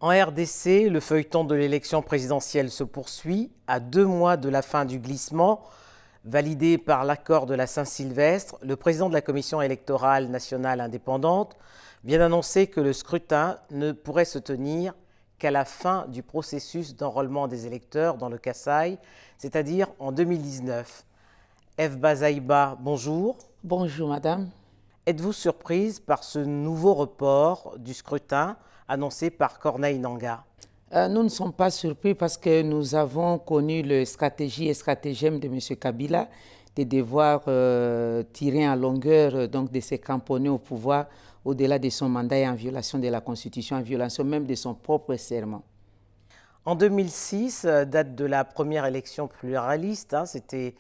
En RDC, le feuilleton de l'élection présidentielle se poursuit à 2 mois de la fin du glissement. Validé par l'accord de la Saint-Sylvestre, le président de la Commission électorale nationale indépendante vient d'annoncer que le scrutin ne pourrait se tenir qu'à la fin du processus d'enrôlement des électeurs dans le Kasaï, c'est-à-dire en 2019. Eve Bazaïba, bonjour. Bonjour madame. Êtes-vous surprise par ce nouveau report du scrutin annoncé par Corneille Nangaa? Nous ne sommes pas surpris parce que nous avons connu la stratégie et stratagème de M. Kabila de devoir tirer en longueur donc de se cramponner au pouvoir au-delà de son mandat et en violation de la Constitution, en violation même de son propre serment. En 2006, date de la première élection pluraliste, c'était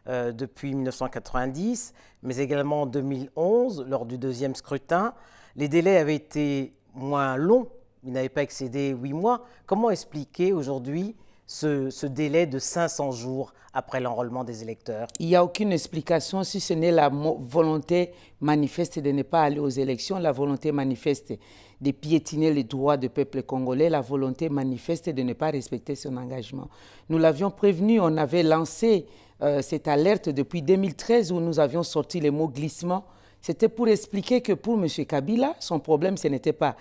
depuis 1990, mais également en 2011, lors du deuxième scrutin, les délais avaient été moins longs. Il n'avait pas excédé 8 mois. Comment expliquer aujourd'hui ce délai de 500 jours après l'enrôlement des électeurs? Il n'y a aucune explication si ce n'est la volonté manifeste de ne pas aller aux élections, la volonté manifeste de piétiner les droits du peuple congolais, la volonté manifeste de ne pas respecter son engagement. Nous l'avions prévenu, on avait lancé cette alerte depuis 2013 où nous avions sorti le mot glissement. C'était pour expliquer que pour M. Kabila, son problème, ce n'était pas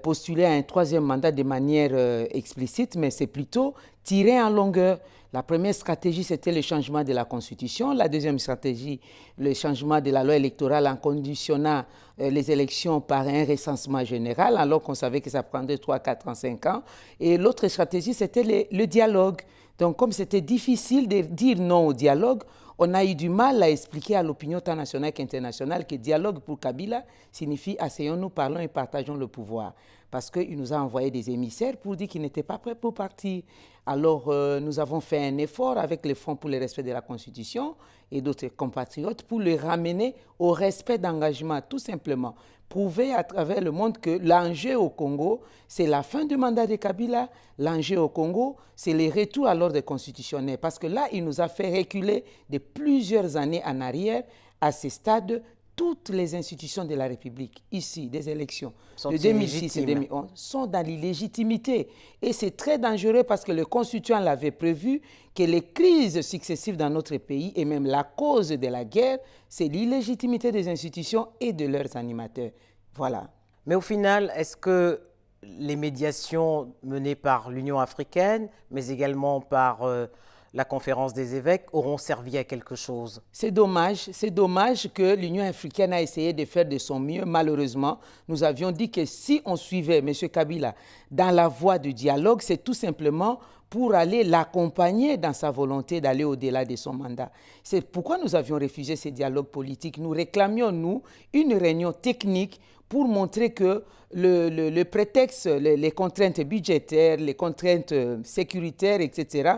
postuler à un troisième mandat de manière explicite, mais c'est plutôt tirer en longueur. La première stratégie, c'était le changement de la Constitution. La deuxième stratégie, le changement de la loi électorale en conditionnant les élections par un recensement général, alors qu'on savait que ça prendrait 3, 4 ans, 5 ans. Et l'autre stratégie, c'était le dialogue. Donc, comme c'était difficile de dire non au dialogue, on a eu du mal à expliquer à l'opinion tant nationale qu'internationale que dialogue pour Kabila signifie asseyons-nous, parlons et partageons le pouvoir. Parce qu'il nous a envoyé des émissaires pour dire qu'il n'était pas prêt pour partir. Alors, nous avons fait un effort avec le Front pour le respect de la Constitution et d'autres compatriotes pour le ramener au respect d'engagement, tout simplement. Prouver à travers le monde que l'enjeu au Congo, c'est la fin du mandat de Kabila. L'enjeu au Congo, c'est le retour à l'ordre constitutionnel. Parce que là, il nous a fait reculer de plusieurs années en arrière. À ce stade, toutes les institutions de la République, ici, des élections de 2006 et 2011, sont dans l'illégitimité. Et c'est très dangereux parce que le Constituant l'avait prévu que les crises successives dans notre pays, et même la cause de la guerre, c'est l'illégitimité des institutions et de leurs animateurs. Voilà. Mais au final, est-ce que les médiations menées par l'Union africaine, mais également par la conférence des évêques, auront servi à quelque chose? C'est dommage que l'Union africaine a essayé de faire de son mieux. Malheureusement, nous avions dit que si on suivait M. Kabila dans la voie du dialogue, c'est tout simplement pour aller l'accompagner dans sa volonté d'aller au-delà de son mandat. C'est pourquoi nous avions refusé ces dialogues politiques. Nous réclamions, nous, une réunion technique pour montrer que le prétexte, les contraintes budgétaires, les contraintes sécuritaires, etc.,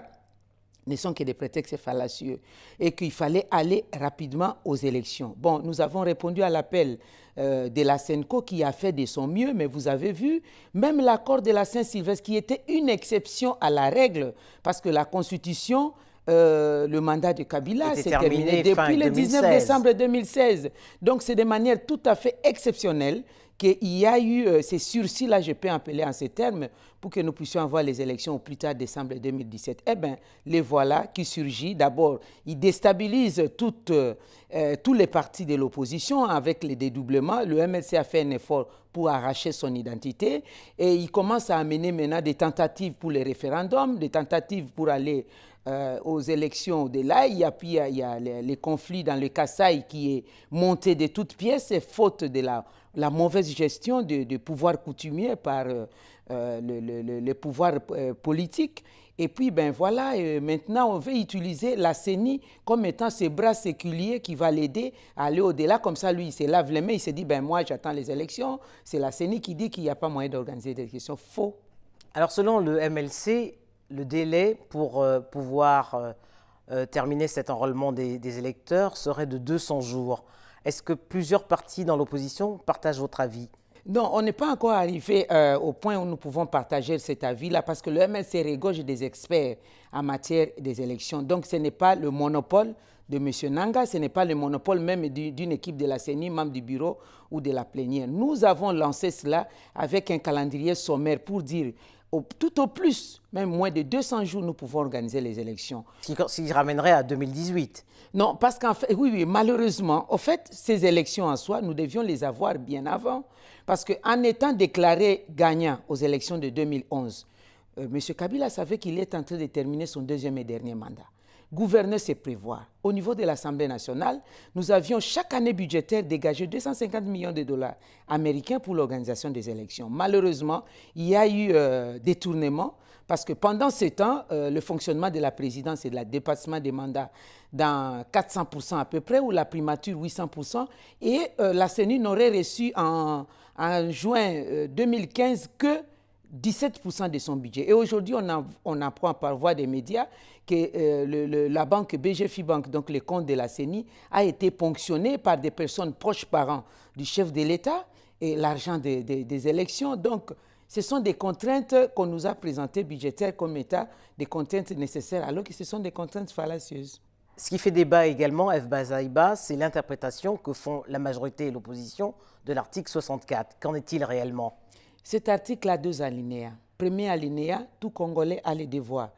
ne sont que des prétextes fallacieux et qu'il fallait aller rapidement aux élections. Bon, nous avons répondu à l'appel de la SENCO qui a fait de son mieux, mais vous avez vu, même l'accord de la Saint-Sylvestre qui était une exception à la règle, parce que la Constitution, le mandat de Kabila s'est terminé depuis le 19 décembre 2016. Donc c'est de manière tout à fait exceptionnelle qu'il y a eu ces sursis-là, je peux appeler en ces termes, pour que nous puissions avoir les élections au plus tard décembre 2017. Eh bien, les voilà qui surgissent. D'abord, ils déstabilisent tous les partis de l'opposition avec les dédoublements. Le MLC a fait un effort pour arracher son identité et il commence à amener maintenant des tentatives pour les référendums, des tentatives pour aller aux élections au-delà. Il y a les conflits dans le Kasaï qui est monté de toutes pièces, faute de la mauvaise gestion du pouvoir coutumier par le pouvoir politique. Et puis, ben voilà, maintenant, on veut utiliser la CENI comme étant ce bras séculier qui va l'aider à aller au-delà. Comme ça, lui, il se lave les mains, il se dit, ben moi, j'attends les élections. C'est la CENI qui dit qu'il n'y a pas moyen d'organiser des élections. Faux. Alors, selon le MLC, le délai pour pouvoir terminer cet enrôlement des électeurs serait de 200 jours. Est-ce que plusieurs partis dans l'opposition partagent votre avis? Non, on n'est pas encore arrivé au point où nous pouvons partager cet avis-là parce que le MLC regorge des experts en matière des élections. Donc, ce n'est pas le monopole de M. Nanga, ce n'est pas le monopole même d'une équipe de la CENI, membre du bureau ou de la plénière. Nous avons lancé cela avec un calendrier sommaire pour dire, tout au plus, même moins de 200 jours, nous pouvons organiser les élections. Ce qui ramènerait à 2018. Non, parce qu'en fait, oui, malheureusement, en fait, ces élections en soi, nous devions les avoir bien avant. Parce qu'en étant déclaré gagnant aux élections de 2011, M. Kabila savait qu'il est en train de terminer son deuxième et dernier mandat. Gouverner, c'est prévoir. Au niveau de l'Assemblée nationale, nous avions chaque année budgétaire dégagé 250 millions de dollars américains pour l'organisation des élections. Malheureusement, il y a eu détournement parce que pendant ce temps, le fonctionnement de la présidence et de la dépassement des mandats dans 400% à peu près, ou la primature 800%, et la CENI n'aurait reçu en juin 2015 que 17% de son budget. Et aujourd'hui, on apprend par voie des médias que la banque BGFIBank, donc le compte de la CENI, a été ponctionné par des personnes proches parents du chef de l'État et l'argent des élections. Donc, ce sont des contraintes qu'on nous a présentées budgétaires comme État, des contraintes nécessaires, alors que ce sont des contraintes fallacieuses. Ce qui fait débat également, F. Bazaïba, c'est l'interprétation que font la majorité et l'opposition de l'article 64. Qu'en est-il réellement? Cet article a 2 alinéas. Premier alinéa, tout Congolais a le devoir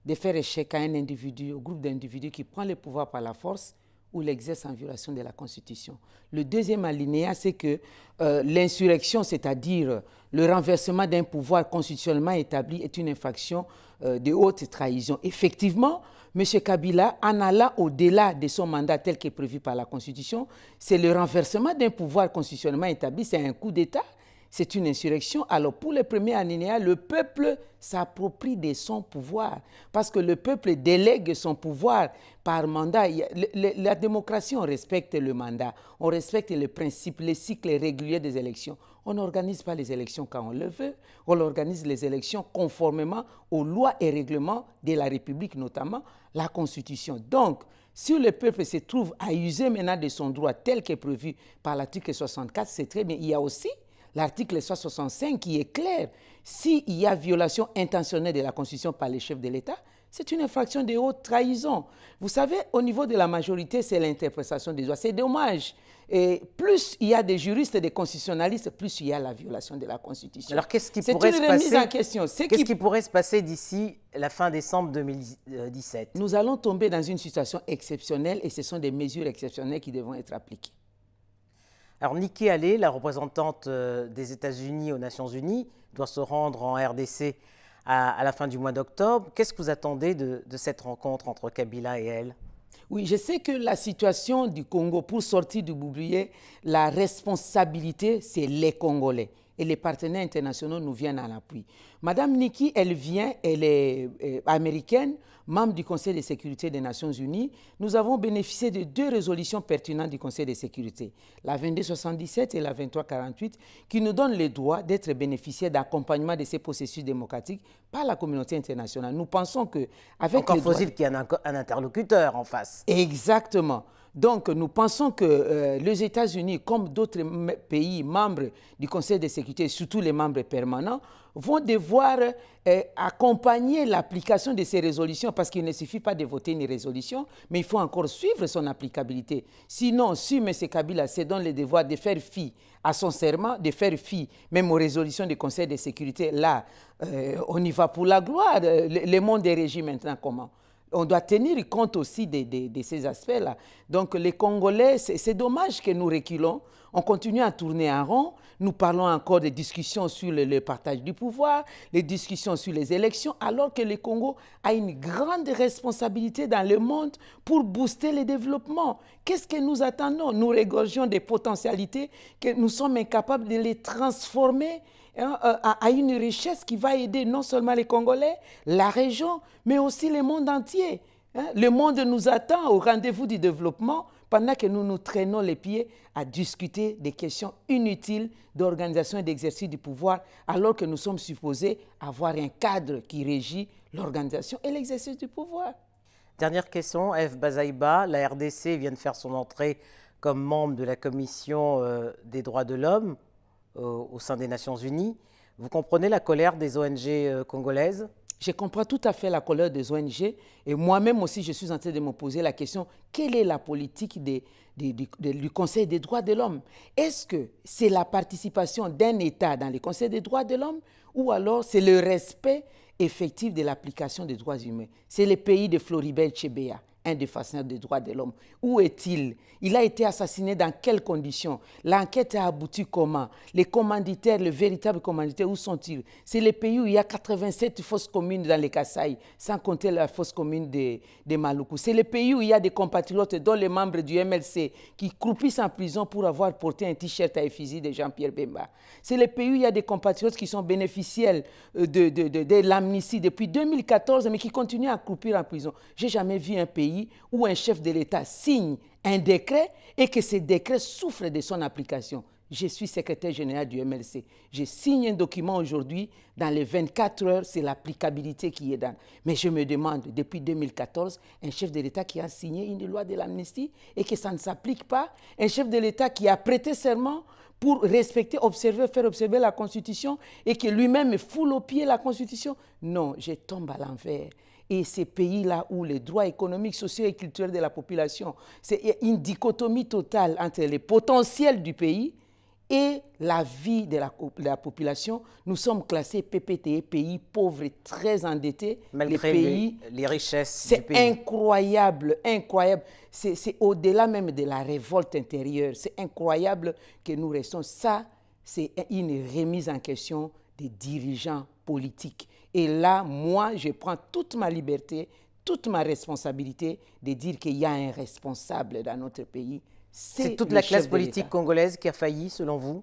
de faire échec à un individu, au groupe d'individus qui prend le pouvoir par la force ou l'exerce en violation de la Constitution. Le deuxième alinéa, c'est que l'insurrection, c'est-à-dire le renversement d'un pouvoir constitutionnellement établi, est une infraction de haute trahison. Effectivement, M. Kabila, en allant au-delà de son mandat tel qu'est prévu par la Constitution, c'est le renversement d'un pouvoir constitutionnellement établi, c'est un coup d'État. C'est une insurrection. Alors, pour le premier alinéa, le peuple s'approprie de son pouvoir parce que le peuple délègue son pouvoir par mandat. La démocratie, on respecte le mandat, on respecte les principes, les cycles réguliers des élections. On n'organise pas les élections quand on le veut, on organise les élections conformément aux lois et règlements de la République, notamment la Constitution. Donc, si le peuple se trouve à user maintenant de son droit tel qu'est prévu par l'article 64, c'est très bien. Il y a aussi l'article 165 qui est clair. S'il y a violation intentionnelle de la Constitution par les chefs de l'État, c'est une infraction de haute trahison. Vous savez, au niveau de la majorité, c'est l'interprétation des lois. C'est dommage. Et plus il y a des juristes et des constitutionnalistes, plus il y a la violation de la Constitution. Alors qu'est-ce qui pourrait se passer? C'est une remise en question. Qu'est-ce qui pourrait se passer d'ici la fin décembre 2017? Nous allons tomber dans une situation exceptionnelle et ce sont des mesures exceptionnelles qui devront être appliquées. Alors, Nikki Haley, la représentante des États-Unis aux Nations Unies, doit se rendre en RDC à la fin du mois d'octobre. Qu'est-ce que vous attendez de cette rencontre entre Kabila et elle? Oui, je sais que la situation du Congo, pour sortir du boulier, la responsabilité, c'est les Congolais. Et les partenaires internationaux nous viennent à l'appui. Madame Nikki, elle est américaine, membre du Conseil de sécurité des Nations Unies. Nous avons bénéficié de 2 résolutions pertinentes du Conseil de sécurité, la 2277 et la 2348, qui nous donnent le droit d'être bénéficiaires d'accompagnement de ces processus démocratiques par la communauté internationale. Nous pensons que avec encore faut-il qu'il y ait un interlocuteur en face. Exactement. Donc, nous pensons que les États-Unis, comme d'autres pays membres du Conseil de sécurité, surtout les membres permanents, vont devoir accompagner l'application de ces résolutions parce qu'il ne suffit pas de voter une résolution, mais il faut encore suivre son applicabilité. Sinon, si M. Kabila se donne le devoir de faire fi à son serment, de faire fi même aux résolutions du Conseil de sécurité, là, on y va pour la gloire. Le monde est régi maintenant comment? On doit tenir compte aussi de ces aspects-là. Donc, les Congolais, c'est dommage que nous reculons. On continue à tourner en rond. Nous parlons encore des discussions sur le partage du pouvoir, les discussions sur les élections, alors que le Congo a une grande responsabilité dans le monde pour booster le développement. Qu'est-ce que nous attendons? Nous regorgeons des potentialités que nous sommes incapables de les transformer à une richesse qui va aider non seulement les Congolais, la région, mais aussi le monde entier. Le monde nous attend au rendez-vous du développement pendant que nous nous traînons les pieds à discuter des questions inutiles d'organisation et d'exercice du pouvoir, alors que nous sommes supposés avoir un cadre qui régit l'organisation et l'exercice du pouvoir. Dernière question, F. Bazaïba, la RDC vient de faire son entrée comme membre de la Commission des droits de l'homme au sein des Nations Unies. Vous comprenez la colère des ONG congolaises? Je comprends tout à fait la colère des ONG et moi-même aussi, je suis en train de me poser la question, quelle est la politique du Conseil des droits de l'homme? Est-ce que c'est la participation d'un État dans le Conseil des droits de l'homme ou alors c'est le respect effectif de l'application des droits humains? C'est le pays de Floribert Chebeya, un défenseur des droits de l'homme. Où est-il? Il a été assassiné dans quelles conditions? L'enquête a abouti comment? Les commanditaires, les véritables commanditaires, où sont-ils? C'est le pays où il y a 87 fosses communes dans les Kasaï, sans compter la fosse commune de Maluku. C'est le pays où il y a des compatriotes, dont les membres du MLC, qui croupissent en prison pour avoir porté un t-shirt à effigie de Jean-Pierre Bemba. C'est le pays où il y a des compatriotes qui sont bénéficiaires de l'amnistie depuis 2014, mais qui continuent à croupir en prison. Je n'ai jamais vu un pays où un chef de l'État signe un décret et que ce décret souffre de son application. Je suis secrétaire général du MLC. Je signe un document aujourd'hui, dans les 24 heures, c'est l'applicabilité qui est dans. Mais je me demande, depuis 2014, un chef de l'État qui a signé une loi de l'amnistie et que ça ne s'applique pas, un chef de l'État qui a prêté serment pour respecter, observer, faire observer la Constitution et que lui-même foule au pied la Constitution. Non, je tombe à l'envers. Et ces pays-là où les droits économiques, sociaux et culturels de la population, c'est une dichotomie totale entre les potentiels du pays et la vie de la population. Nous sommes classés PPTE, pays pauvres et très endettés. Malgré les richesses du pays. C'est incroyable, incroyable. C'est au-delà même de la révolte intérieure. C'est incroyable que nous restons. Ça, c'est une remise en question des dirigeants politiques. Et là, moi, je prends toute ma liberté, toute ma responsabilité de dire qu'il y a un responsable dans notre pays. C'est toute la classe politique congolaise qui a failli, selon vous?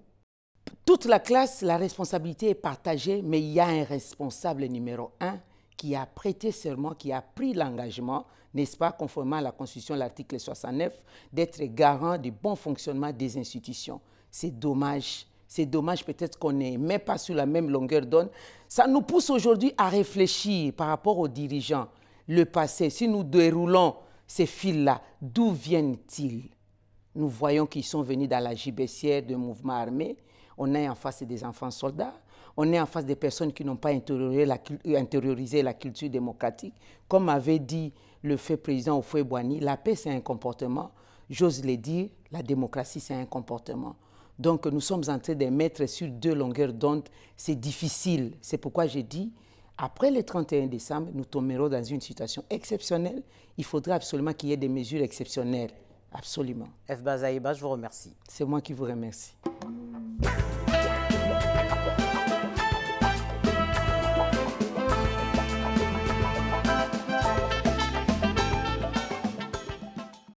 Toute la classe, la responsabilité est partagée, mais il y a un responsable numéro 1 qui a prêté serment, qui a pris l'engagement, n'est-ce pas, conformément à la Constitution, l'article 69, d'être garant du bon fonctionnement des institutions. C'est dommage. C'est dommage peut-être qu'on n'est même pas sur la même longueur d'onde. Ça nous pousse aujourd'hui à réfléchir par rapport aux dirigeants. Le passé, si nous déroulons ces fils-là, d'où viennent-ils? Nous voyons qu'ils sont venus dans la gibecière d'un mouvement armé. On est en face des enfants soldats. On est en face des personnes qui n'ont pas intériorisé la culture démocratique. Comme avait dit le fait président Houphouët-Boigny, la paix c'est un comportement. J'ose le dire, la démocratie c'est un comportement. Donc nous sommes en train de mettre sur deux longueurs d'onde. C'est difficile. C'est pourquoi j'ai dit, après le 31 décembre, nous tomberons dans une situation exceptionnelle. Il faudra absolument qu'il y ait des mesures exceptionnelles. Absolument. F. Bazaïba, je vous remercie. C'est moi qui vous remercie.